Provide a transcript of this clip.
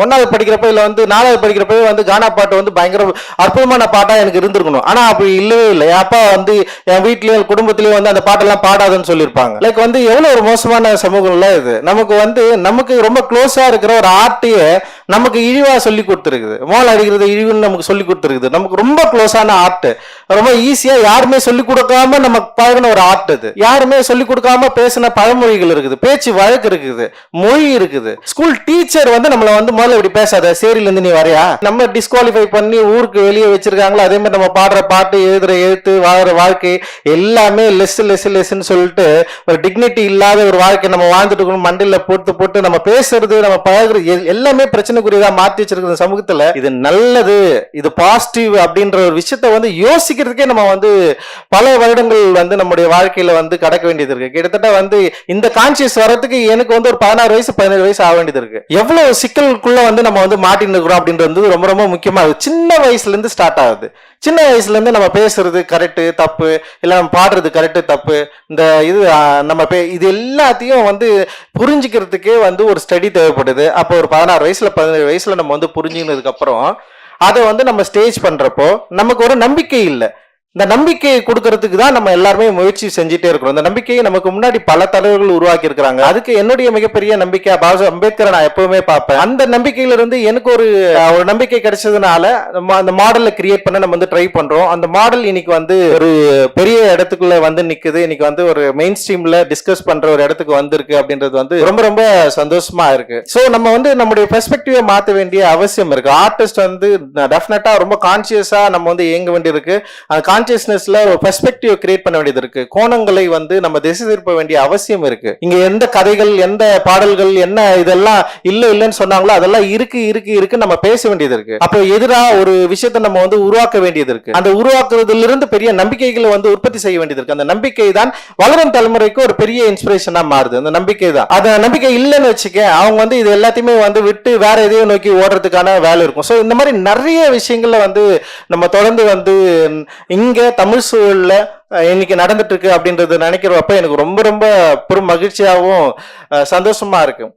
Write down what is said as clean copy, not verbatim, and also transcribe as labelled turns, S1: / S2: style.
S1: 1வது படிக்கிறப்ப இல்ல வந்து 4வது படிக்கிறப்பவே வந்து கானா பாட்டு வந்து பயங்கர அற்புதமான பாட்டா எனக்கு இருந்திருக்கணும். ஆனா அப்படி இல்லவே இல்லை. என் அப்பா வந்து என் வீட்லயும் குடும்பத்திலயும் வந்து அந்த பாட்டெல்லாம் பாடாதுன்னு சொல்லியிருப்பாங்க. லைக் வந்து எவ்வளவு ஒரு மோசமான சமூகம்ல இது. நமக்கு வந்து நமக்கு ரொம்ப க்ளோஸா இருக்கிற ஒரு ஆர்ட்டையே நமக்கு இழிவா சொல்லி கொடுத்துருக்குது. மோல் அடிக்கிறது இழிவுன்னு நமக்கு சொல்லி கொடுத்துருக்குது. நமக்கு ரொம்ப க்ளோஸான ஆர்ட், ரொம்ப ஈஸியா யாருமே சொல்லிக் கொடுக்காம நமக்கு பழகின ஒரு ஆர்ட் இது. யாருமே சொல்லிக் கொடுக்காம பேசின பழமொழிகள் இருக்குது, பேச்சு வழக்கு இருக்குது, மொழி இருக்குது. ஸ்கூல் டீச்சர் வந்து நம்மள வந்து முதல்ல இப்படி பேசாத, சேரில இருந்து நீ வரையா, நம்ம டிஸ்குவாலிஃபை பண்ணி ஊருக்கு வெளியே வச்சிருக்காங்களோ. அதே மாதிரி நம்ம பாடுற பாட்டு, எழுதுற எழுத்து, வாழ்ற வாழ்க்கை எல்லாமே லெஸ்ன்னு சொல்லிட்டு ஒரு டிக்னிட்டி இல்லாத ஒரு வாழ்க்கை நம்ம வாழ்ந்துட்டு இருக்கணும். மண்டில போட்டு போட்டு நம்ம பேசுறது, நம்ம பழகுறது எல்லாமே பிரச்சனைக்குரியதா மாத்தி வச்சிருக்கிற சமூகத்துல இது நல்லது, இது பாசிட்டிவ் அப்படின்ற ஒரு விஷயத்த வந்து யோசிக்கிறதுக்கே நம்ம வந்து பல வருடங்கள் வந்து நம்முடைய வாழ்க்கையில வந்து கடக்க வேண்டியது இருக்கு. கிட்டத்தட்ட வந்து இந்த கான்சியஸ் வரதுக்கு எனக்கு வந்து ஒரு 16 வயசு 17 வயசு ஆக வேண்டியது இருக்கு. எவ்வளவு சிக்கலுக்குள்ள வந்து நம்ம வந்து மாட்டின்னு இருக்கிறோம் அப்படின்றது ரொம்ப ரொம்ப முக்கியமா சின்ன வயசுல இருந்து ஸ்டார்ட் ஆகுது. சின்ன வயசுல இருந்து நம்ம பேசுறது கரெக்டு தப்பு, இல்ல நம்ம பாடுறது கரெக்டு தப்பு, இந்த இது நம்ம இது எல்லாத்தையும் வந்து புரிஞ்சுக்கிறதுக்கே வந்து ஒரு ஸ்டடி தேவைப்படுது. அப்போ ஒரு 16 வயசுல 17 வயசுல நம்ம வந்து புரிஞ்சுக்கினதுக்கு அப்புறம் அதை வந்து நம்ம ஸ்டேஜ் பண்றப்போ நமக்கு ஒரு நம்பிக்கை இல்லை. இந்த நம்பிக்கையை கொடுக்கறதுக்கு தான் நம்ம எல்லாருமே முயற்சி செஞ்சுட்டே இருக்கிறோம். இந்த நம்பிக்கையை நமக்கு முன்னாடி பல தலைவர்கள் உருவாக்கி இருக்கிறாங்க. அதுக்கு என்னுடைய மிகப்பெரிய நம்பிக்கை பாபா அம்பேத்கரை நான் எப்பவுமே பார்ப்பேன். அந்த நம்பிக்கையில இருந்து எனக்கு ஒரு நம்பிக்கை கிடைச்சதுனால அந்த மாடலை கிரியேட் பண்ண நம்ம வந்து ட்ரை பண்றோம். அந்த மாடல் இன்னைக்கு வந்து ஒரு பெரிய இடத்துக்குள்ள வந்து நிக்குது. இன்னைக்கு வந்து ஒரு மெயின் ஸ்ட்ரீம்ல டிஸ்கஸ் பண்ற ஒரு இடத்துக்கு வந்திருக்கு அப்படின்றது வந்து ரொம்ப ரொம்ப சந்தோஷமா இருக்கு. சோ நம்ம வந்து நம்முடைய பெர்ஸ்பெக்டிவை மாற்ற வேண்டிய அவசியம் இருக்கு. ஆர்டிஸ்ட் வந்து டெஃபினட்டா ரொம்ப கான்சியஸா நம்ம வந்து இயங்க வேண்டியிருக்கு. அந்த கான்சியஸ்னஸ்ல ஒரு பெர்ஸ்பெக்டிவ் கிரியேட் பண்ண வேண்டியது இருக்கு. கோணங்களை வந்து நம்ம திசை திருப்ப வேண்டிய அவசியம் இருக்கு. இங்க எந்த கதைகள், எந்த பாடல்கள், என்ன இதெல்லாம் இல்லைன்னு சொன்னாங்களோ அதெல்லாம் இருக்கு நம்ம பேச வேண்டியது இருக்கு. அப்போ எதிரா ஒரு விஷயத்தை நம்ம வந்து உருவாக்க வேண்டியது இருக்கு. அந்த உருவாக்குறதுல இருந்து பெரிய நம்பிக்கைகளை வந்து உற்பத்தி செய்ய வேண்டியது இருக்கு. அந்த நம்பிக்கை தான் வளரும் தலைமுறைக்கு ஒரு பெரிய இன்ஸ்பிரேஷனா மாறுது. அந்த நம்பிக்கை தான். அந்த நம்பிக்கை இல்லைன்னு வச்சுக்க, அவங்க வந்து இது எல்லாத்தையுமே வந்து விட்டு வேற எதையும் நோக்கி ஓடுறதுக்கான வேலை இருக்கும். ஸோ இந்த மாதிரி நிறைய விஷயங்கள்ல வந்து நம்ம தொடர்ந்து வந்து இங்க தமிழ் சூழல்ல இன்னைக்கு நடந்துட்டு இருக்கு அப்படின்றது நினைக்கிறப்ப எனக்கு ரொம்ப ரொம்ப பெரும் மகிழ்ச்சியாகவும் சந்தோஷமா இருக்கு.